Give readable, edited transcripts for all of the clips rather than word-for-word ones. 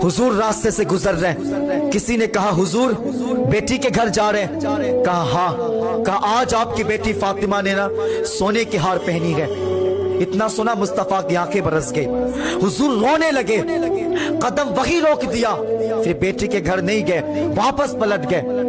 हुजूर रास्ते से गुजर रहे हैं। किसी ने कहा हुजूर बेटी के घर जा रहे हैं। कहा हाँ। कहा आज आपकी बेटी फातिमा ने ना सोने की हार पहनी है। इतना सुना मुस्तफा की आंखें बरस गई। हुजूर रोने लगे, कदम वही रोक दिया। फिर बेटी के घर नहीं गए, वापस पलट गए।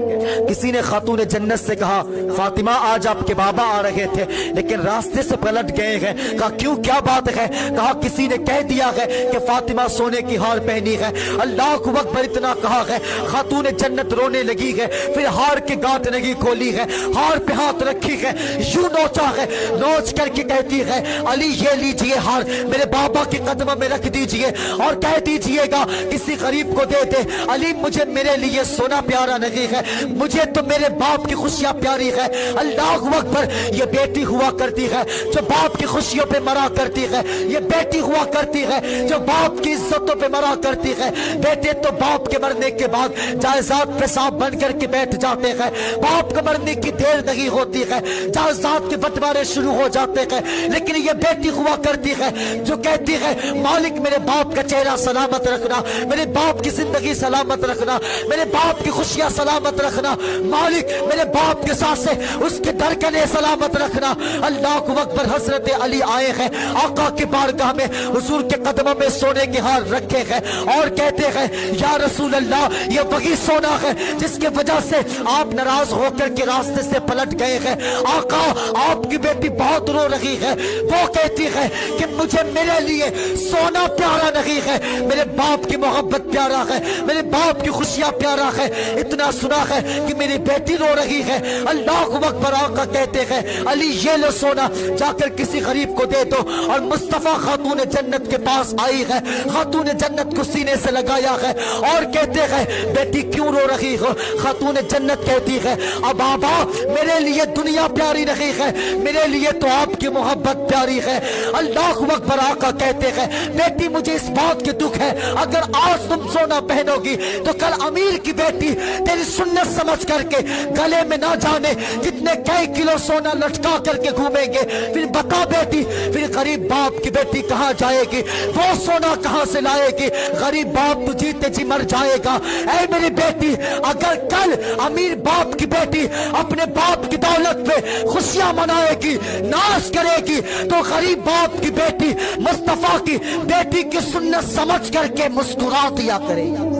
किसी ने खातून जन्नत से कहा फातिमा आज आपके बाबा आ रहे थे लेकिन रास्ते से पलट गए हैं। कहा क्यों, क्या बात है? कहा किसी ने कह दिया है कि फातिमा सोने की हार पहनी है। अल्लाह को अकबर इतना कहा है, खातून जन्नत रोने लगी है। फिर हार के गांठ नहीं खोली है, हार पे हाथ रखी है, यूं नोचा है, नोच करके कहती है अली ये लीजिए हार, मेरे बाबा के कदम में रख दीजिए और कह दीजिएगा किसी गरीब को दे दे। अली मुझे मेरे लिए सोना प्यारा नहीं है, मुझे तो मेरे बाप की खुशियां प्यारी है। अल्लाह अकबर, ये बेटी हुआ करती है जो बाप की खुशियों पे मरा करती है। ये बेटी हुआ करती है जो बाप की इज्जतों पे मरा करती है। बेटे तो बाप के मरने के बाद जायदाद पे सांप बन करके बैठ जाते हैं। बाप के मरने की देर नहीं होती है, जायदाद के बंटवारे शुरू हो जाते हैं। लेकिन ये बेटी हुआ करती है जो कहती है मालिक मेरे बाप का चेहरा सलामत रखना, मेरे बाप की जिंदगी सलामत रखना, मेरे बाप की खुशियां सलामत रखना, मालिक मेरे बाप के साथ से उसके धड़कने सलामत रखना। अल्लाह को अकबर, हजरत अली आए हैं आका के बारगाह में, हुजूर के कदमों में सोने के हार रखे हैं और कहते हैं या रसूल अल्लाह ये वही सोना है जिसके वजह से आप नाराज होकर के रास्ते से पलट गए हैं। आका आपकी बेटी बहुत रो रही है, वो कहती है कि मुझे मेरे लिए सोना प्यारा नहीं है, मेरे बाप की मोहब्बत प्यारा है, मेरे बाप की खुशियां प्यारा है। इतना सुना है कि मेरी बेटी रो रही है। अल्लाह अकबर, आका कहते हैं अली ये लो सोना, जाकर किसी गरीब को दे दो। और मुस्तफा खातून जन्नत के पास आई है, खातून जन्नत को सीने से लगाया है और कहते हैं बेटी क्यों रो रही हो? खातून जन्नत कहती है अब बाबा मेरे लिए दुनिया प्यारी नहीं है, मेरे लिए तो आपकी मोहब्बत प्यारी है। अल्लाह अकबर, आका कहते हैं बेटी मुझे इस बात के दुख है अगर आज तुम सोना पहनोगी तो कल अमीर की बेटी तेरी सुन्नत समझ करके गले में ना जाने कितने कई किलो सोना लटका करके घूमेंगे। फिर बता बेटी फिर गरीब बाप की बेटी कहां जाएगी, वो सोना कहां से लाएगी? गरीब बाप तो जीते जी मर जाएगा। ऐ मेरी बेटी अगर कल अमीर बाप की बेटी अपने बाप की दौलत पे खुशियां मनाएगी, नाश करेगी, तो गरीब बाप की बेटी मुस्तफा की बेटी की सुन्नत समझ करके मुस्कुरा दिया करेगी।